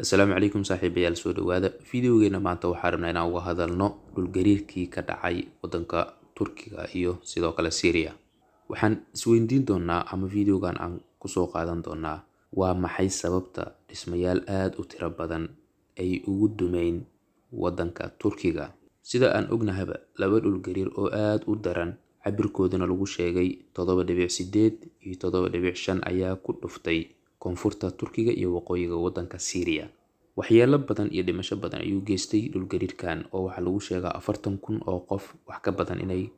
Asalaamu calaykum saaxiibayaal soo dhawaada fiidiyogeena maanta waxaan rabnaa inaan uga hadalno dhulgariirkii ka dhacay wadanka Turkiga iyo sidoo kale Syria. Waxaan isweydiin doonaa ama fiidiyogan aan kusoo qaadan doonaa waa maxay sababta dhismayaal aad u tiro badan ay ugu dumeyn wadanka Turkiga. Sida aan ognahaba laba dhulgariir oo aad u daran cabirkooduna lagu sheegay 7.8 iyo 7.5 ayaa ku dhuftay koonfurta Turkiga iyo waqooyiga wadanka Syria. Waxyeello badan iyo dhimasho badan ayuu geystay dhulgariirkan oo waxa lagu sheegaa 40,000 oo qof wax ka badan inay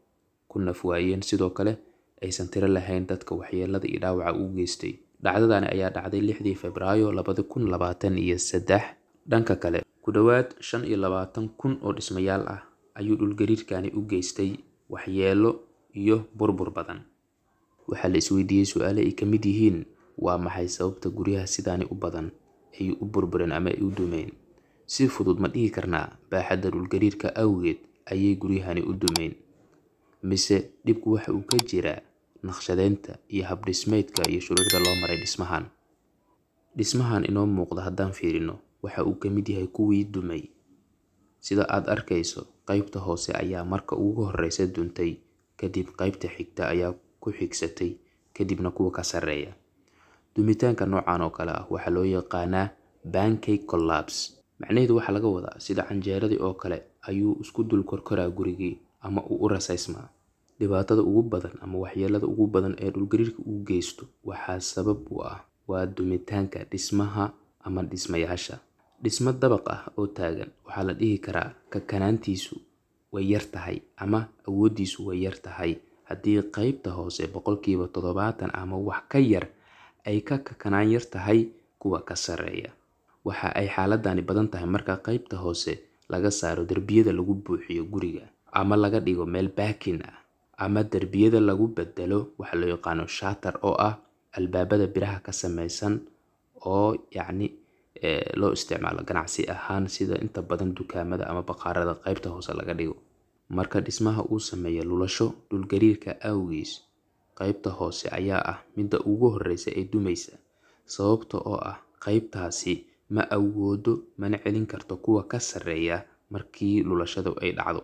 ku naf waayeen, sidoo kale aysan tiro lahayn dadka waxyeellada iyo dhaawaca u geystay. Dhacdadani ayaa dhacday 6 Febraayo 2023. Dhanka kale, ku dhawaad 25,000 oo dhismayaal ah ayuu dhulgariirkani u geystay waxyeello iyo burbur badan. Waxaa la isweydiiyay su'aalo ay ka mid yihiin waa maxay sababta guryaha sidaani u badan ay u burbureen ama ay u dumeen. Si fudud ma dhihi karnaa baaxadda dhulgariirka awgeed ayay guryahani u dumeen, mise dhibku waxa uu ka jiraa naqshadeynta iyo habdhismeedka iyo shuruucda loo maray dhismahan inoo muuqda haddaan fiirino waxa uu ka mid yahay kuwii dumay. Sida aad arkayso, qaybta hoose ayaa marka ugu horeysa duntay, kadib qaybta xigta ayaa ku xigsatay, kadibna kuwa ka sarreeya. Dumitaanka noocan oo kale ah waxaa loo yaqaanaa pancake collapse. Macnaheedu waxaa laga wadaa sida canjeeradii oo kale ayuu isku dul korkoraa gurigii ama uu u rasaysmaa. Dhibaatada ugu badan ama waxyeellada ugu badan ee dhulgariirka uu geysto waxaa sabab u ah waa dumitaanka dhismaha ama dhismayaasha. Dhismo dabaq ah oo taagan waxaa la dhihi karaa kakanaantiisu way yar tahay ama awoodiisu way yar tahay haddii qaybta hoose 70% ama wax ka yar ay ka kakanaan yar tahay kuwa ka sarreeya. Waxa ay xaaladani badan tahay marka qaybta hoose laga saaro darbiyada lagu buuxiyo guriga, ama laga dhigo meel baakin ah, ama darbiyada lagu bedelo waxa loo yaqaano shutter oo ah albaabada biraha ka samaysan oo loo isticmaalo ganacsi ahaan, sida inta badan dukaamada ama baqaarada qaybta hoose laga dhigo. Marka dhismaha uu sameeyo lulasho dhulgariirka awgiis, qaybta hoose ayaa ah midda ugu horeysa ee dumaysa, sababta oo ah qaybtaasi ma awoodo mana celin karto kuwa ka sarreeya markii lulashadu ay dhacdo.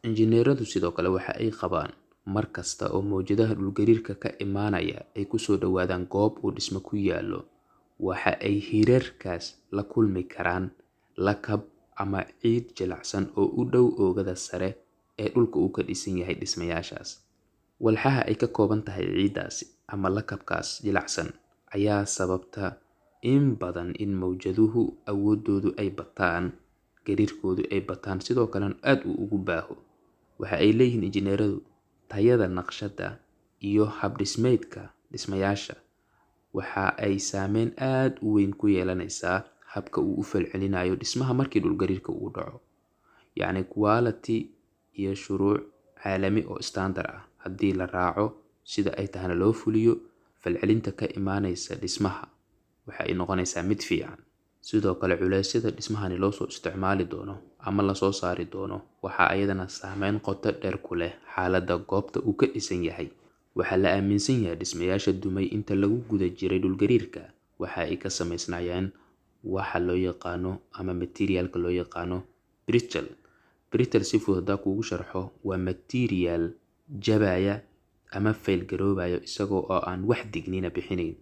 Injineeradu sidoo kale waxa ay qabaan mar kasta oo mowjadaha dhulgariirka ka imaanaya ay ku soo dhawaadaan goob uu dhismo ku yaallo, waxa ay hirarkaas la kulmi karaan lakab ama ciid jilicsan oo u dhow oogada sare ee dhulka uu ka dhisan yahay dhismayaashaas. Walxaha ay ka kooban tahay ciidaasi ama lakabkaas jilicsan ayaa sababta in badan in mowjaduhu awoodoodu ay bataan, gariirkoodu ay bataan, sidoo kalena aad uu ugu baaho. Waxa ay leeyihiin injineeradu tayada naqshadda iyo habdhismeedka dhismayaasha waxa ay saameyn aad u weyn ku yeelanaysaa habka uu u falcelinayo dhismaha markii dhulgariirka uu dhaco. Quality iyo shuruuc caalami oo standard ah haddii la raaco sida ay tahana loo fuliyo, falcelinta ka imaanaysa dhismaha waxa ay noqonaysaa mid fiican. Sidoo kale culeysyada dhismahani loo soo isticmaali doono ama la soo saari doono waxa ayadana saameyn qoto dheer ku leh xaaladda goobta uu ka dhisan yahay. Waxaa la aaminsan yahay dhismayaasha dumay inta lagu guda jiray dhulgariirka waxa ay ka samaysnaayeen waxa loo yaqaano ama materialka loo yaqaano brittle. Si fudud haddaan kuugu sharxo, waa material jabaya ama fail garoobaya isagoo oo aan wax digniina bixinayn.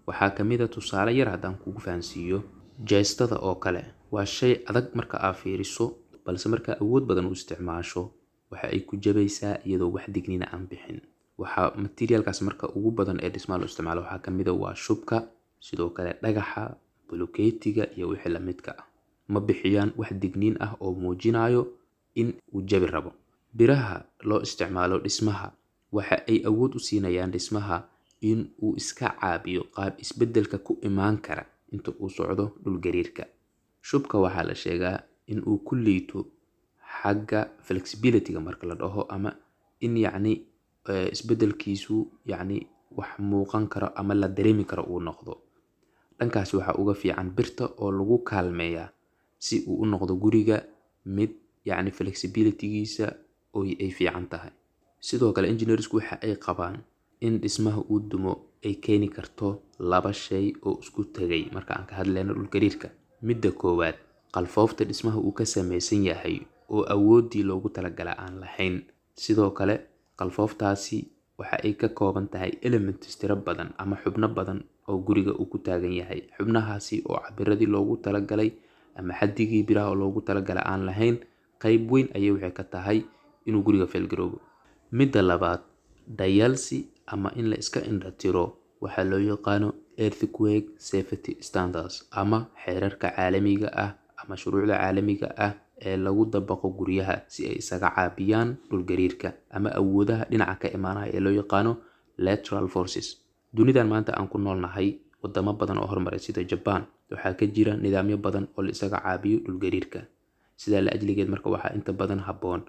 Waxaa ka mid ah tusaale yar haddaan kugu fahansiiyo, jeestada oo kale waa shay adag marka aad fiiriso, balse marka awood badan u isticmaasho waxa ay ku jabaysaa iyadoo wax digniina aan bixin. Waxa materialkaas marka ugu badan ee dhismaha loo isticmaalo waxaa ka mid ah waa shubka, sidoo kale dhagaxa, bulukeetiga iyo wixii la midka ah. Ma bixiyaan wax digniin ah oo muujinayo in uu jabi rabo. Biraha loo isticmaalo dhismaha waxa ay awood u siinayaan dhismaha in uu iska caabiyo qaab isbeddelka ku imaan kara inta uu socdo dhulgariirka. Shubka waxaa la sheegaa in uu ku liito xagga flexibility-ga marka la dhaho, ama in isbeddelkiisu wax muuqan karo ama la dareemi karo uu noqdo. Dhankaasi waxa uga fiican birta oo lagu kaalmeeyaa si uu u noqdo guriga mid flexibility-giisa oo ay fiican tahay. Sidoo kale engineersku waxa ay qabaan in dhismaha uu dumo ay keeni karto laba shay oo isku tagay marka aan ka hadlayno dhulgariirka. Midda koowaad, qalfoofta dhismaha uu ka samaysan yahay oo awooddii loogu talagalay aan lahayn. Sidoo kale, qalfooftaasi waxa ay ka kooban tahay elements tiro badan ama xubno badan oo guriga uu ku taagan yahay. Xubnahaasi oo cabiradii loogu talagalay ama xaddigii biraha loogu talagalay aan lahayn, qayb weyn ayay waxay ka tahay inuu guriga failgaroobo. Midda labaad, dayalsi ama in la iska indhatiro waxa loo yaqaano earthquake safety standards ama xeerarka caalamiga ah ama shuruucda caalamiga ah ee lagu dabaqo guryaha si ay isaga caabiyaan dhulgariirka ama awoodaha dhinaca ka imaanaya ee loo yaqaano lateral forces. Dunidan maanta aan ku noolnahay, wadamo badan oo horumaray sida Japan waxaa ka jira nidaamyo badan oo la isaga caabiyo dhulgariirka. Sidaa la ajligeed marka waxaa inta badan habboon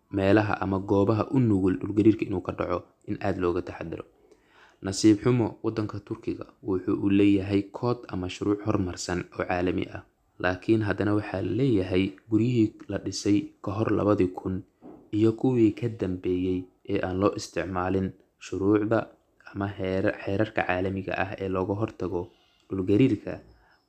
meelaha ama goobaha u nugul dhulgariirka inuu ka dhaco in aad looga taxadaro. Nasiib xumo, wadanka Turkiga wuxuu leeyahay kood ama shuruuc horumarsan oo caalami ah, laakiin haddana waxaa leeyahay guryihii la dhisay ka hor 2000 iyo kuwii ka dambeeyay ee aan loo isticmaalin shuruucda ama xeerarka caalamiga ah ee looga hortago dhulgariirka.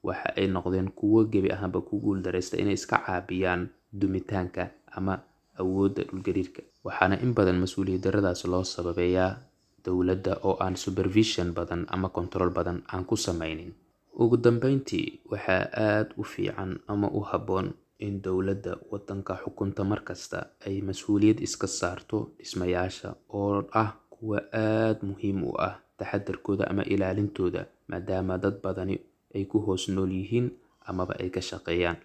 Waxa ay noqdeen kuwo gebi ahaanba ku guuldareysta inay iska caabiyaan dumitaanka ama awoodda dhulgariirka. Waxaana in badan mas'uuliyad darradaas loo sababeeyaa dowladda oo aan supervision badan ama control badan aan ku samaynin. Ugu dambeyntii, waxaa aad u fiican ama u habboon in dowladda wadanka xukunta markasta ay mas'uuliyad iska saarto dhismayaasha oo ah kuwa aad muhiim u ah taxadarkooda ama ilaalintooda, maadaama dad badani ay ku hoos nool yihiin amaba ay ka shaqeeyaan.